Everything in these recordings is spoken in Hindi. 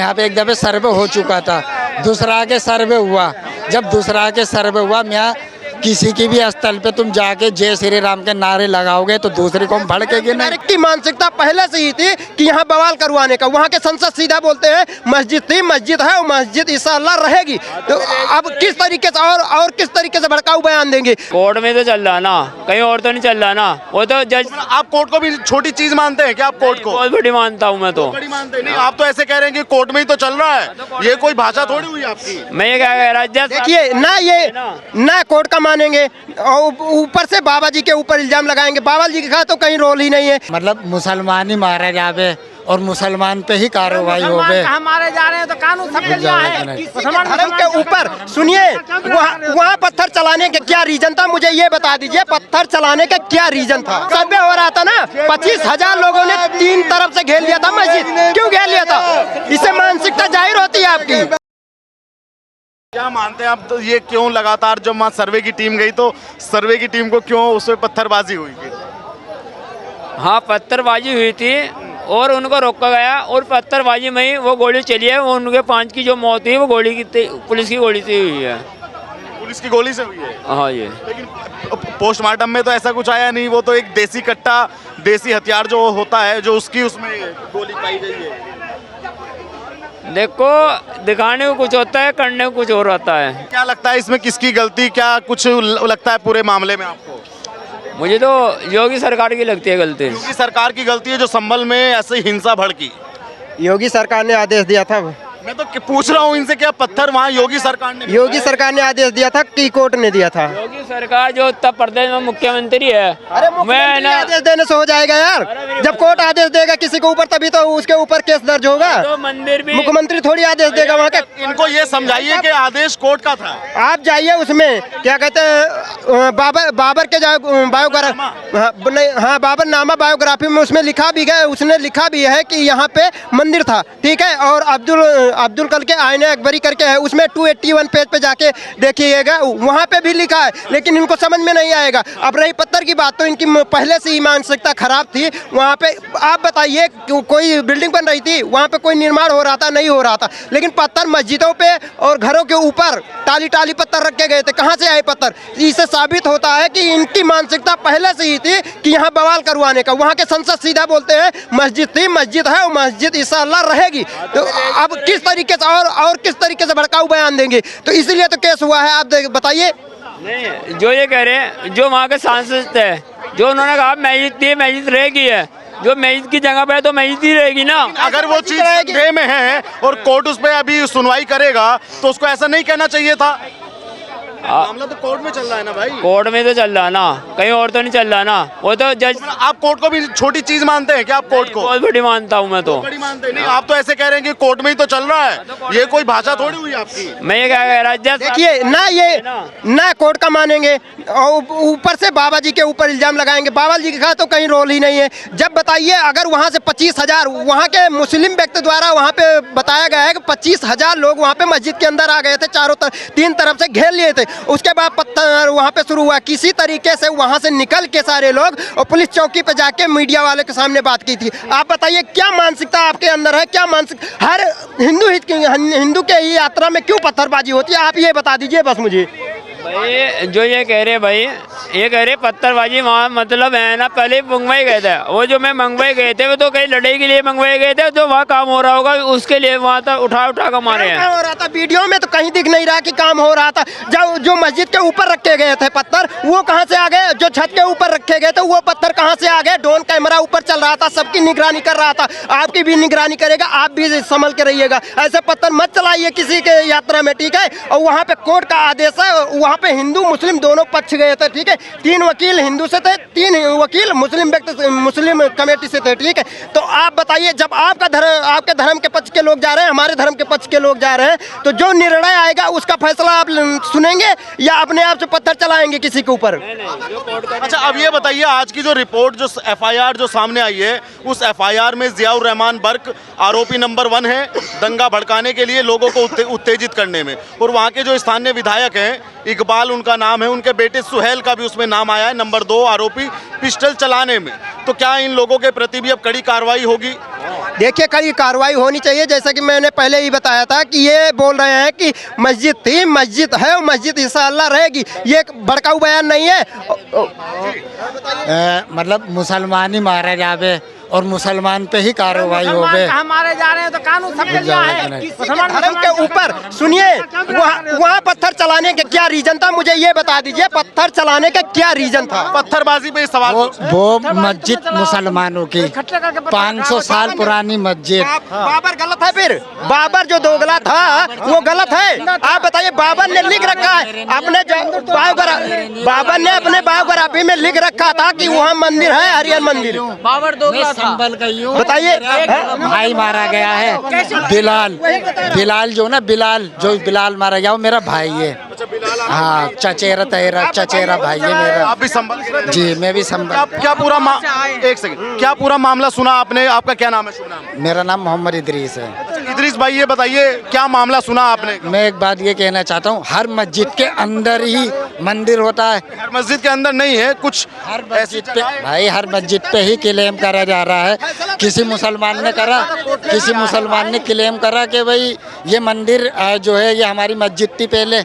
यहाँ पे एक दफे सर्वे हो चुका था, दूसरा के सर्वे हुआ। जब दूसरा के सर्वे हुआ, मैं किसी की भी स्थल पे तुम जाके जय श्री राम के नारे लगाओगे तो दूसरी कौम भड़केगी नहीं। की मानसिकता पहले से ही थी कि यहाँ बवाल करवाने का। वहाँ के संसद सीधा बोलते हैं मस्जिद थी, मस्जिद है और मस्जिद इंशाअल्लाह रहेगी। तो अब किस तरीके से और किस तरीके से भड़काऊ बयान देंगे? कोर्ट में तो चल रहा ना, कहीं और तो नहीं चल रहा ना। वो तो जज, आप कोर्ट को भी छोटी चीज मानते हैं क्या? आप कोर्ट को बहुत बड़ी मानता हूँ मैं तो। बड़ी मानते नहीं, आप तो ऐसे कह रहे हैं कि कोर्ट में ही तो चल रहा है। ये कोई भाषा थोड़ी हुई आपकी। मैं ये क्या कह रहा जज, देखिए ना, ये ना कोर्ट का मानेंगे और ऊपर से बाबा जी के ऊपर इल्जाम लगाएंगे। बाबा जी का तो कहीं रोल ही नहीं है। मतलब मुसलमान ही मारे जावे और मुसलमान पे ही कार्रवाई हो गए। हमारे जा रहे हैं तो कानून सबके लिए है। धर्म के ऊपर सुनिए, वहाँ पत्थर चलाने का क्या रीजन था, मुझे ये बता दीजिए। पत्थर चलाने का क्या रीजन था? सर्वे हो रहा था ना, 25,000 लोगों ने 3 तरफ से घेर लिया था मस्जिद। क्यों घेर लिया था? इससे मानसिकता जाहिर होती है आपकी। क्या मानते हैं आप? तो ये क्यों लगातार जब वहाँ सर्वे की टीम गई तो सर्वे की टीम को क्यों उसमें पत्थरबाजी हुई थी? हाँ पत्थरबाजी हुई थी और उनको रोका गया और पत्थरबाजी में ही वो गोली चली है। वो उनके 5 की जो मौत हुई वो गोली की पुलिस की गोली से हुई है। पुलिस की गोली से हुई है? हाँ ये, लेकिन पोस्टमार्टम में तो ऐसा कुछ आया नहीं। वो तो एक देसी कट्टा, देसी हथियार जो होता है, जो उसकी उसमें गोली पाई गई है। देखो दिखाने को कुछ होता है, करने को कुछ और होता है। क्या लगता है इसमें किसकी गलती, क्या कुछ लगता है पूरे मामले में आपको? मुझे तो योगी सरकार की लगती है गलती। योगी सरकार की गलती है जो संभल में ऐसे हिंसा भड़की। योगी सरकार ने आदेश दिया था। मैं तो पूछ रहा हूँ इनसे, क्या पत्थर वहाँ योगी सरकार ने आदेश दिया था कि कोर्ट ने दिया था? योगी सरकार जो उत्तर प्रदेश में मुख्यमंत्री है, मैं ना आदेश देने से हो जाएगा यार। जब कोर्ट आदेश देगा किसी के ऊपर तभी तो उसके ऊपर केस दर्ज होगा। तो मंदिर भी मुख्यमंत्री थोड़ी आदेश देगा वहाँ का। इनको ये समझाइए कि आदेश कोर्ट का था। आप जाइए उसमें क्या कहते हैं, बाबर के बायोग्राफी, हाँ बाबरनामा बायोग्राफी में उसमें लिखा भी गया, उसने लिखा भी है कि यहाँ पे मंदिर था, ठीक है। और अब्दुल कल के आईने अकबरी करके है, उसमें 281 पेज पे जाके देखिएगा, वहाँ पे भी लिखा है। लेकिन इनको समझ में नहीं आएगा। अब रही पत्थर की बात, तो इनकी पहले से ही मानसिकता खराब थी। वहाँ पे आप बताइए, कोई बिल्डिंग बन रही थी, वहाँ पे कोई निर्माण हो रहा था? नहीं हो रहा था। लेकिन पत्थर मस्जिदों पे और घरों के ऊपर टाली पत्थर रखे गए थे। कहाँ से आए पत्थर? इससे साबित होता है कि इनकी मानसिकता पहले से ही थी कि यहाँ बवाल करवाने का। वहाँ के संसद सीधा बोलते हैं मस्जिद थी, मस्जिद है और मस्जिद इंशाअल्लाह रहेगी। तो अब किस तरीके से और किस तरीके से भड़काऊ बयान देंगे? तो इसीलिए तो केस हुआ है। आप बताइए। नहीं, जो ये कह रहे हैं, जो वहाँ के सांसद है, जो उन्होंने कहा मस्जिद थी, मस्जिद रहेगी है। जो मस्जिद की जगह पे है तो मस्जिद ही रहेगी ना। अगर वो चीज संदेह में है और कोर्ट उस पर अभी सुनवाई करेगा तो उसको ऐसा नहीं कहना चाहिए था। मामला तो कोर्ट में चल रहा है ना भाई। कोर्ट में तो चल रहा ना, कहीं और तो नहीं चल रहा ना। वो तो जज, आप कोर्ट को भी छोटी चीज मानते हैं क्या? आप कोर्ट को बहुत बड़ी मानता हूँ मैं तो। बड़ी मानते नहीं, आप तो ऐसे कह रहे हैं कि कोर्ट में ही तो चल रहा है। ये कोई भाषा थोड़ी हुई आपकी। मैं ये क्या कह रहा जज, देखिए ना, ये ना कोर्ट का मानेंगे और ऊपर से बाबा जी के ऊपर इल्जाम लगाएंगे। बाबा जी का तो कहीं रोल ही नहीं है। जब बताइए, अगर वहाँ से 25,000 वहाँ के मुस्लिम व्यक्ति द्वारा वहाँ पे बताया गया है कि 25,000 लोग वहाँ पे मस्जिद के अंदर आ गए थे, चारों तरफ 3 तरफ से घेर लिए थे। उसके बाद पत्थर वहाँ पे शुरू हुआ। किसी तरीके से वहाँ से निकल के सारे लोग और पुलिस चौकी पे जाके मीडिया वाले के सामने बात की थी। आप बताइए क्या मानसिकता आपके अंदर है? क्या मानसिक हर हिंदू के ही यात्रा में क्यों पत्थरबाजी होती है? आप ये बता दीजिए बस मुझे। भाई जो ये कह रहे भाई, ये कह रहे पत्थरबाजी वहाँ मतलब है ना, पहले मंगवाई गए थे। वो जो मैं मंगवाई गए थे वो तो कहीं लड़ाई के लिए मंगवाए गए थे। जो वहाँ काम हो रहा होगा उसके लिए वहाँ तक उठा कर मारे हैं। हो रहा था वीडियो में तो कहीं दिख नहीं रहा कि काम हो रहा था। जो मस्जिद के ऊपर रखे गए थे पत्थर, वो कहाँ से आ गए? जो छत के ऊपर रखे गए थे वो पत्थर कहाँ से आ गए? ड्रोन कैमरा ऊपर चल रहा था, सबकी निगरानी कर रहा था। आपकी भी निगरानी करेगा, आप भी संभल के रहिएगा। ऐसे पत्थर मत चलाइए किसी के यात्रा में, ठीक है। और वहाँ पे कोर्ट का आदेश है, वहाँ पे हिंदू मुस्लिम दोनों पक्ष गए थे, ठीक है। 3 वकील हिंदू से थे, 3 वकील मुस्लिम कमेटी से थे, ठीक है। तो आप बताइए, जब आपके धर्म के पक्ष के लोग जा रहे हैं, हमारे धर्म के पक्ष के लोग जा रहे हैं, तो जो निर्णय आएगा उसका फैसला आप सुनेंगे या अपने आप से पत्थर चलाएंगे किसी के ऊपर? अच्छा, अब ये बताइए, आज की जो रिपोर्ट, जो FIR जो सामने आई है, उस FIR में जियाउर रहमान बर्क आरोपी नंबर 1 है दंगा भड़काने के लिए, लोगों को उत्तेजित करने में। और वहाँ के जो स्थानीय विधायक हैं, इकबाल उनका नाम है, उनके बेटे सुहेल का भी उसमें नाम आया है, नंबर 2 आरोपी पिस्टल चलाने में। तो क्या इन लोगों के प्रति भी अब कड़ी कार्रवाई होगी? देखिए कड़ी कार्रवाई होनी चाहिए। जैसा कि मैंने पहले ही बताया था कि ये बोल रहे हैं कि मस्जिद थी, मस्जिद है और मस्जिद इंशाअल्लाह रहेगी। ये एक भड़काऊ बयान नहीं है। मतलब मुसलमान ही मारा जावे और मुसलमान पे ही कार्रवाई हो मुसलमान गए। कहाँ मारे जा रहे हैं तो कानून सबके लिए है। मुसलमान धर्म के ऊपर सुनिए, वहाँ पत्थर चलाने के क्या रीजन था, मुझे ये बता दीजिए। पत्थर चलाने का क्या रीजन था? पत्थरबाजी पे सवाल वो मस्जिद मुसलमानों की 500 साल पुरानी मस्जिद। बाबर गलत है? फिर बाबर जो दोगला था वो गलत है? आप बताइए। बाबर ने लिख रखा है अपने बाबर ने अपने बायोग्राफी में लिख रखा था कि वहाँ मंदिर है, हरियर मंदिर। बाबर दोगला था। संभल गई हूँ। बताइए। भाई मारा गया है बिलाल जो ना बिलाल मारा गया वो मेरा भाई है। हाँ, चचेरा भाई है मेरा। आप भी संभल? जी मैं भी संभल। क्या पूरा एक सेकंड, क्या पूरा मामला सुना आपने? आपका क्या नाम है? शुभ नाम? मेरा नाम मोहम्मद इदरीस है। इदरीस भाई ये बताइए क्या मामला सुना आपने? मैं एक बात ये कहना चाहता हूँ, हर मस्जिद के अंदर ही मंदिर होता है। हर मस्जिद के अंदर नहीं है, कुछ हर मस्जिद पे भाई, हर मस्जिद पे ही क्लेम करा जा रहा है। किसी मुसलमान ने क्लेम करा कि भाई ये मंदिर जो है ये हमारी मस्जिद थी पहले।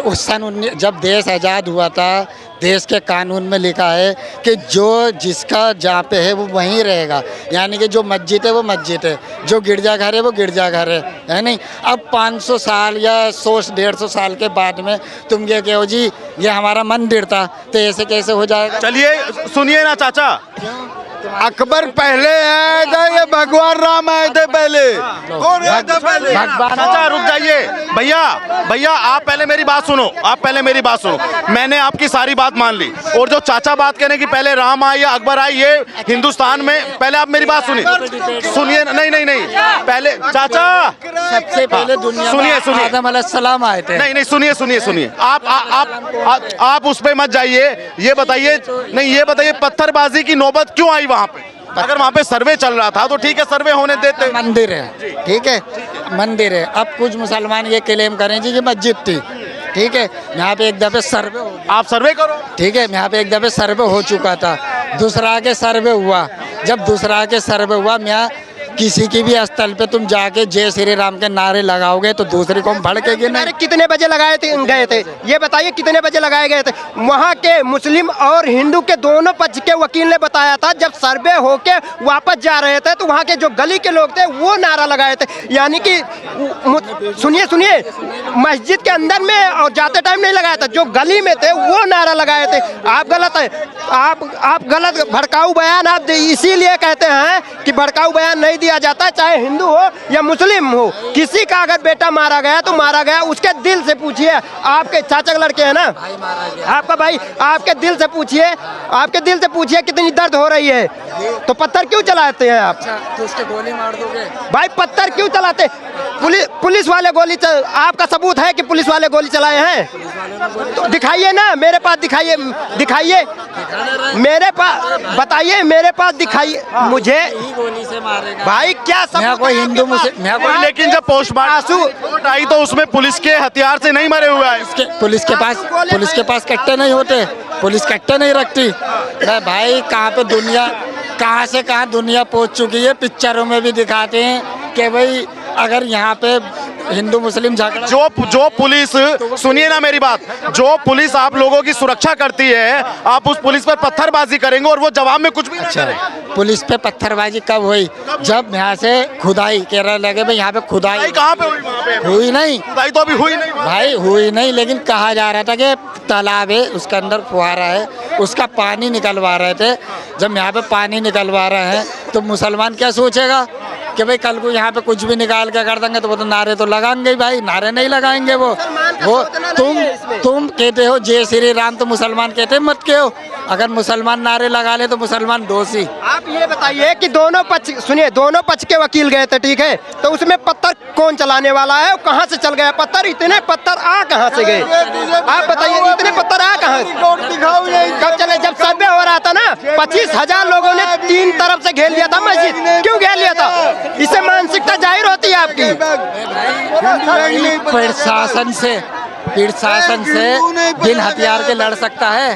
उस सन जब देश आज़ाद हुआ था, देश के कानून में लिखा है कि जो जिसका जहाँ पे है वो वहीं रहेगा। यानी कि जो मस्जिद है वो मस्जिद है, जो गिरजाघर है वो गिरजाघर है नहीं। अब 500 साल या 100-150 साल के बाद में तुम ये कहो जी ये हमारा मंदिर था, तो ऐसे कैसे हो जाएगा? चलिए सुनिए ना चाचा। अकबर पहले आए थे, ये भगवान राम आए थे पहले। कौन आया था पहले? चाचा रुक जाइए। भैया आप पहले मेरी बात सुनो। मैंने आपकी सारी बात मान ली। और जो चाचा बात कह रहे हैं कि पहले राम आए या अकबर आए, ये हिंदुस्तान में पहले आप मेरी बात सुनिए। नहीं पहले चाचा सबसे पहले दुनिया में आदम अलैहिस्सलाम आए थे। नहीं सुनिए। आप उस पे मत जाइए। ये बताइए पत्थरबाजी की नौबत क्यों आई वहाँ पे? अगर वहाँ पे सर्वे चल रहा था तो ठीक है, सर्वे होने देते। मंदिर है, ठीक है, मंदिर है। अब कुछ मुसलमान ये क्लेम करें जी कि मस्जिद थी, ठीक है। यहाँ पे एक दफे सर्वे हो, आप सर्वे करो, ठीक है। यहाँ पे एक दफे सर्वे हो चुका था, दूसरा के सर्वे हुआ। जब दूसरा के सर्वे हुआ, मैं किसी की भी स्थल पे तुम जाके जय श्री राम के नारे लगाओगे तो दूसरी कौम भड़केगी नहीं। नारे कितने बजे गए थे ये बताइए? कितने बजे लगाए गए थे? वहाँ के मुस्लिम और हिंदू के दोनों पक्ष के वकील ने बताया था, जब सर्वे होके वापस जा रहे थे तो वहाँ के जो गली के लोग थे वो नारा लगाए थे। यानी कि सुनिए, मस्जिद के अंदर में और जाते टाइम नहीं लगाया था, जो गली में थे वो नारा लगाए थे। आप गलत है, आप गलत। भड़काऊ बयान आप इसीलिए कहते हैं कि भड़काऊ बयान नहीं दिया जाता, चाहे हिंदू हो या मुस्लिम हो। किसी का अगर बेटा मारा गया तो मारा गया, उसके दिल से पूछिए। आपके चाचा के लड़के हैं ना, आपका भाई, आपके दिल से पूछिए कितनी दर्द हो रही है। तो पत्थर क्यों चलाते हैं आप? तो उसके गोली मार दोगे भाई, पत्थर क्यों चलाते? पुलिस वाले आपका सबूत है कि पुलिस वाले गोली चलाए हैं? तो दिखाइए ना, मेरे पास दिखाइए मेरे पास, बताइए मेरे पास दिखाइए मुझे। गोली से मारेगा भाई क्या सबूत? कोई हिंदू मुस्लिम, लेकिन जब पोस्टमार्टम आई तो उसमें पुलिस के हथियार से नहीं मरे हुए हैं। पुलिस के पास कट्टे नहीं होते, पुलिस कट्टे नहीं रखती। भाई कहाँ से कहाँ दुनिया पहुँच चुकी है। पिक्चरों में भी दिखाते हैं कि भाई अगर यहाँ पे हिंदू मुस्लिम झगड़ा, जो पुलिस, सुनिए ना मेरी बात, जो पुलिस आप लोगों की सुरक्षा करती है, आप उस पुलिस पर पत्थरबाजी करेंगे और वो जवाब में कुछ भी अच्छा पुलिस पे पत्थरबाजी कब हुई? जब यहाँ से खुदाई कह रहे लगे भाई यहाँ पे खुदाई कहाँ पे हुई? वहाँ पे हुई नहीं, खुदाई तो अभी हुई नहीं भाई, हुई नहीं। लेकिन कहा जा रहा था कि तालाब है, उसके अंदर फुहारा है, उसका पानी निकलवा रहे थे। जब यहाँ पे पानी निकलवा रहे हैं तो मुसलमान क्या सोचेगा कि भाई कल को यहाँ पे कुछ भी निकाल के कर देंगे तो वो तो नारे तो लगाएंगे भाई, नारे नहीं लगाएंगे वो तुम कहते हो जय श्री राम तो मुसलमान कहते हैं मत कहो। अगर मुसलमान नारे लगा ले तो मुसलमान दोषी। आप ये बताइए कि दोनों पक्ष के वकील गए थे, ठीक है, तो उसमें पत्थर कौन चलाने वाला है? कहाँ से चल गया पत्थर? इतने पत्थर आ कहाँ से गए? आप बताइए, इतने पत्थर आ कहाँ? कब चले? जब सर्वे हो रहा था ना, 25,000 लोगों ने 3 तरफ से घेर लिया था मस्जिद। क्यों घेर लिया था? इससे मानसिकता जाहिर होती है आपकी। प्रशासन से बिन हथियार के लड़ सकता है,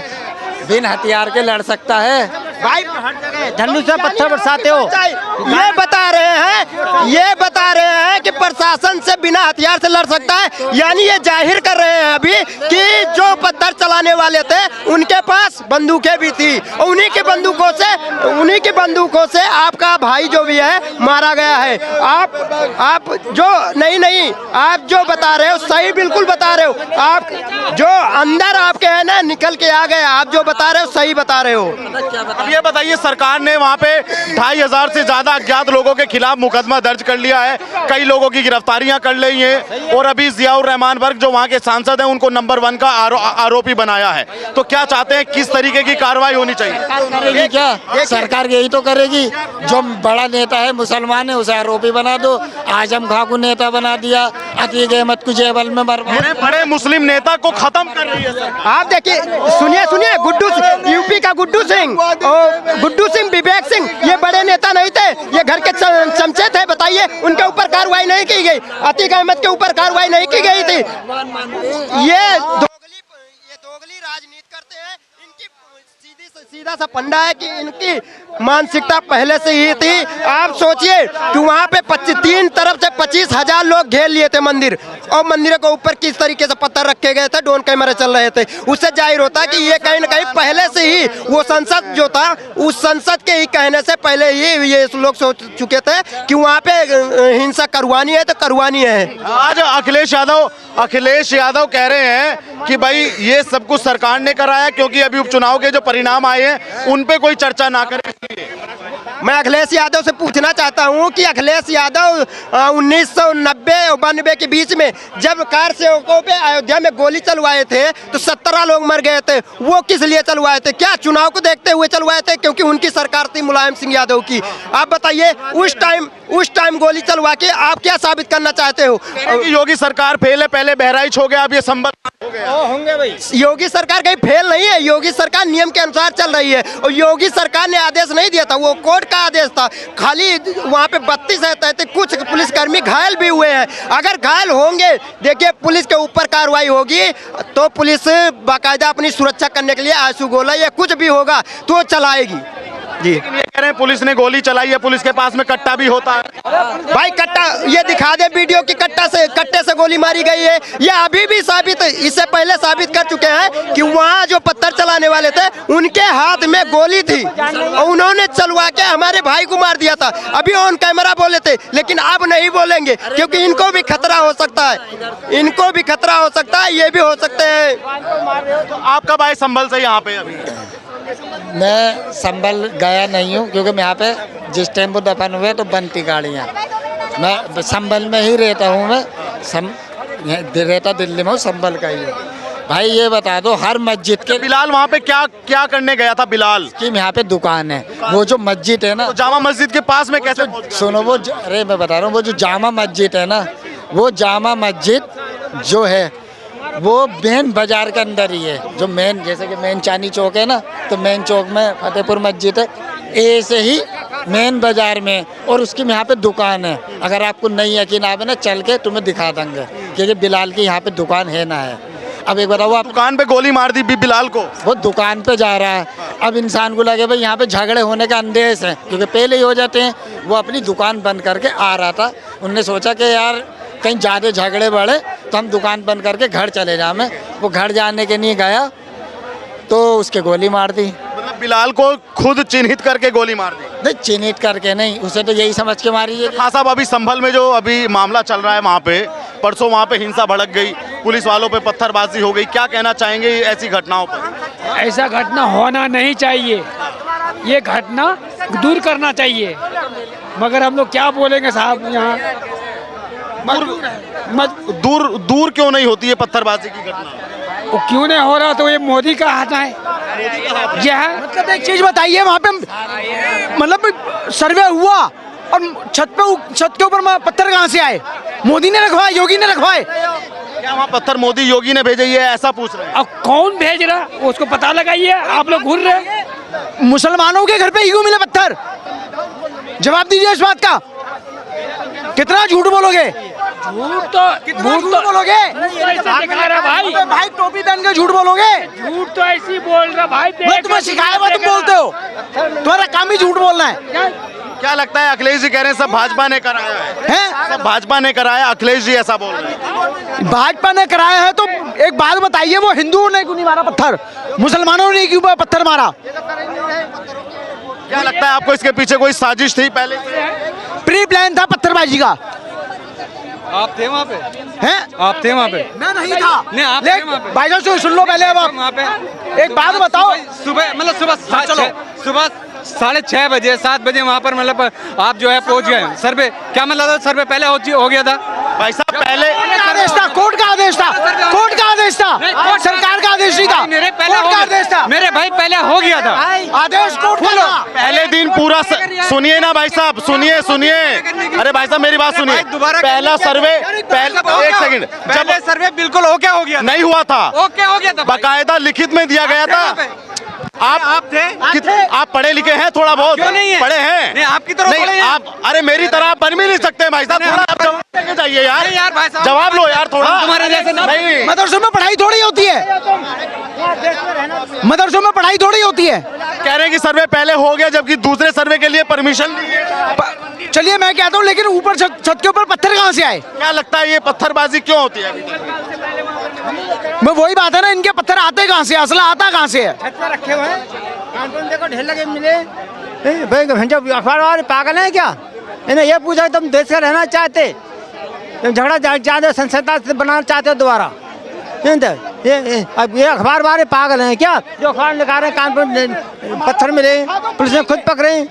बिन हथियार के लड़ सकता है। भाई धनुष से पत्थर बरसाते हो, ये बता रहे हैं कि प्रशासन से बिना हथियार से लड़ सकता है, यानी ये जाहिर कर रहे हैं अभी कि जो पत्थर चलाने वाले थे उनके पास बंदूकें भी थी और उन्हीं की बंदूकों से आपका भाई जो भी है मारा गया है। आप जो नहीं आप जो बता रहे हो सही बिल्कुल बता रहे हो, आप जो अंदर आपके है ना निकल के आ गए, आप जो बता रहे हो सही बता रहे हो। अब ये बताइए, सरकार ने वहाँ पे 2500 से ज्यादा अज्ञात लोगों के खिलाफ मुकदमा दर्ज कर लिया है, कई लोगों की गिरफ्तारियां कर ली हैं और अभी जियाउर रहमान वर्ग जो वहाँ के सांसद हैं उनको नंबर 1 का आरोपी बनाया है। तो क्या चाहते हैं, किस तरीके की कार्रवाई होनी चाहिए? करेगी क्या सरकार? यही तो करेगी, जो बड़ा नेता है मुसलमान है उसे आरोपी बना दो, आजम खां को नेता बना दिया, अतीक अहमद को जेबल में बड़े मुस्लिम नेता को खत्म कर रही है सरकार। आप देखिए, सुनिए गुड्डू, यूपी का गुड्डू सिंह और गुड्डू सिंह, विवेक सिंह, ये बड़े नेता नहीं थे, ये घर के चमचे थे। बताइए उनके ऊपर कार्रवाई नहीं की गई, अतीक अहमद के ऊपर कार्रवाई नहीं की गई थी। ये दोगली राजनीति करते हैं, इनकी सीधा सा पंडा है कि इनकी मानसिकता पहले से ही थी। आप सोचिए कि वहाँ पे 3 तरफ से 25,000 लोग घेर लिए थे मंदिर, और मंदिर के ऊपर किस तरीके से पत्थर रखे गए थे, ड्रोन कैमरे चल रहे थे। उससे जाहिर होता है कि ये कहीं न कहीं पहले से ही वो संसद जो था, उस संसद के ही कहने से पहले ही ये लोग सोच चुके थे कि वहाँ पे हिंसा करवानी है तो करवानी है। आज अखिलेश यादव कह रहे हैं कि भाई ये सब कुछ सरकार ने कराया, क्योंकि अभी उपचुनाव के जो परिणाम आए हैं उन पे कोई चर्चा ना करे। मैं अखिलेश यादव से पूछना चाहता हूं कि अखिलेश यादव 1990-92 के बीच में जब कार सेवकों पे अयोध्या में गोली चलवाए थे तो 17 लोग मर गए थे, वो किस लिए चलवाए थे? क्या चुनाव को देखते हुए चलवाए थे? क्योंकि उनकी सरकार थी मुलायम सिंह यादव की। आप बताइए, उस टाइम गोली चलवा के आप क्या साबित करना चाहते हो? योगी सरकार फेल है, पहले बहराइच हो गया, अब ये संभल हो गया। होंगे भाई, योगी सरकार कहीं फेल नहीं है, योगी सरकार नियम के अनुसार चल रही है और योगी सरकार ने आदेश नहीं दिया था, वो कोर्ट का आदेश था। खाली वहाँ पे 32 है, कुछ पुलिसकर्मी घायल भी हुए हैं। अगर घायल होंगे, देखिए पुलिस के ऊपर कार्रवाई होगी तो पुलिस बाकायदा अपनी सुरक्षा करने के लिए आंसू गोला या कुछ भी होगा तो चलाएगी। जी, ये कह रहे हैं पुलिस ने गोली चलाई है, पुलिस के पास में कट्टा भी होता है। भाई कट्टा ये दिखा दे वीडियो की कट्टे से गोली मारी गई है, ये अभी भी साबित, इससे पहले साबित कर चुके हैं कि वहाँ जो पत्थर चलाने वाले थे उनके हाथ में गोली थी और उन्होंने चलवा के हमारे भाई को मार दिया था। अभी ऑन कैमरा बोले थे, लेकिन अब नहीं बोलेंगे क्योंकि इनको भी खतरा हो सकता है, इनको भी खतरा हो सकता है, ये भी हो सकते हैं। तो आप कब आए संभल से यहाँ पे? अभी मैं संभल गया नहीं हूँ क्योंकि मैं यहाँ पे जिस टाइम वो दफन हुए तो बनती गाड़ियाँ, मैं संभल में ही रहता हूँ। मैं रहता दिल्ली में हूँ, संभल का ही हूँ। भाई ये बता दो, हर मस्जिद के बिलाल वहाँ पे क्या करने गया था? बिलाल की यहाँ पे दुकान है, वो जो मस्जिद है ना, तो जामा मस्जिद के पास में कैसे? सुनो वो अरे मैं बता रहा हूँ, वो जो जामा मस्जिद है ना, वो जामा मस्जिद जो है वो मेन बाजार के अंदर ही है। जो मेन, जैसे कि मेन चांदनी चौक है ना, तो मेन चौक में फतेहपुर मस्जिद है, ऐसे ही मेन बाजार में, और उसकी यहाँ पे दुकान है। अगर आपको नहीं यकीन आवे ना, चल के तुम्हें दिखा देंगे क्योंकि बिलाल की यहाँ पे दुकान है ना है। अब एक बताओ, आप दुकान पे गोली मार दी बिलाल को, वो दुकान पे जा रहा है। अब इंसान को लगे भाई यहाँ पे झगड़े होने का अंदेश है, क्योंकि पहले ही हो जाते हैं। वो अपनी दुकान बंद करके आ रहा था, उनने सोचा कि यार कहीं ज़्यादा झगड़े बढ़े तो हम दुकान बंद करके घर चले जाएं। वो घर जाने के लिए गया तो उसके गोली मार दी। मतलब बिलाल को खुद चिन्हित करके गोली मार दी? नहीं, चिन्हित करके नहीं, उसे तो यही समझ के मारी है। हाँ साहब, अभी संभल में जो अभी मामला चल रहा है, वहाँ पे परसों वहाँ पे हिंसा भड़क गई, पुलिस वालों पे पत्थरबाजी हो गई, क्या कहना चाहेंगे ऐसी घटनाओं पर? ऐसा घटना होना नहीं चाहिए, ये घटना दूर करना चाहिए, मगर हम लोग क्या बोलेंगे साहब? यहाँ दूर क्यों नहीं होती है पत्थरबाजी की घटना? वो क्यों नहीं हो रहा? तो ये मोदी का हाथ है। यह है मतलब एक चीज बताइए, वहाँ पे मतलब सर्वे हुआ और छत के ऊपर पत्थर कहाँ से आए? मोदी ने रखवाए, योगी ने रखवाए? क्या वहाँ पत्थर मोदी योगी ने भेजे, ये ऐसा पूछ रहे हैं? अब कौन भेज रहा उसको पता लगाइए। आप लोग घूर रहे, मुसलमानों के घर पे क्यों मिले पत्थर? जवाब दीजिए इस बात का। कितना झूठ बोलोगे? झूठ तो कितना झूठ बोलोगे? ऐसे दिखा रहा भाई, भाई टोपी पहन के झूठ बोलोगे? झूठ तो ऐसे ही बोल रहा भाई। मैं तुम्हें सिखाया हुआ तुम बोलते हो, तुम्हारा काम ही झूठ बोलना है। क्या लगता है अखिलेश जी कह रहे हैं सब भाजपा ने कराया है, हैं? सब भाजपा ने कराया, अखिलेश जी ऐसा बोल रहे हैं। भाजपा ने कराया है तो एक बात बताइए, वो हिंदुओं ने क्यों नहीं मारा पत्थर, मुसलमानों ने क्यों पत्थर मारा? क्या लगता है आपको इसके पीछे कोई साजिश थी पहले से? प्री प्लान था पत्थरबाजी का। आप थे वहाँ पे? हैं? आप थे वहाँ पे? मैं नहीं था। नहीं, आप थे वहाँ पे? भाई साहब सुन लो पहले, अब आप वहाँ पे एक बात बताओ। सुबह मतलब सुबह 6:30 बजे 7 बजे वहाँ पर मतलब आप जो है पहुँच गए सर पे, क्या मतलब सर पे पहले हो गया था? भाई साहब पहले आदेश था, कोर्ट का आदेश था, कोर्ट का आदेश था, सरकार का आदेश नहीं था, मेरे पहले कोर्ट का आदेश था, मेरे भाई पहले हो गया था आदेश कोर्ट का था। पहले दिन पूरा सुनिए ना भाई साहब, सुनिए। अरे भाई साहब मेरी बात सुनिए, पहला सर्वे एक सेकंड, पहले सर्वे बिल्कुल ओके हो गया, नहीं हुआ था, ओके हो गया था, बाकायदा लिखित में दिया गया था। आप थे? आप पढ़े लिखे हैं थोड़ा बहुत? क्यों नहीं है? पढ़े हैं? नहीं, आपकी तरह नहीं, पढ़े हैं। आप अरे मेरी तरह आप बन भी नहीं सकते भाई साहब, थोड़ा आप जवाब देके जाइए यार, नहीं यार भाई साहब, जवाब लो यार थोड़ा। तुम्हारे जैसे नहीं, मदरसों में पढ़ाई थोड़ी होती है, मदरसों में पढ़ाई थोड़ी होती है। कह रहे हैं कि सर्वे पहले हो गया जबकि दूसरे सर्वे के लिए परमिशन दी है। चलिए मैं कहता हूँ, लेकिन ऊपर छत के ऊपर पत्थर कहाँ से आए? क्या लगता है ये पत्थरबाजी क्यों होती है? मैं वही बात है ना, इनके पत्थर आते कहाँ से, असला आता कहाँ से है? रखे हुए हैं, कानून देखो ढेर लगे मिले। भाई जब अखबार वाले पागल हैं क्या? इन्हें ये पूछा तुम देश का रहना चाहते, तुम झगड़ा चाहते, संसदता से बनाना चाहते हो दोबारा? अब ये अखबार वाले पागल हैं क्या जो अखबार निकाल रहे हैं, कान पर पत्थर मिले, पुलिस ने खुद पकड़े।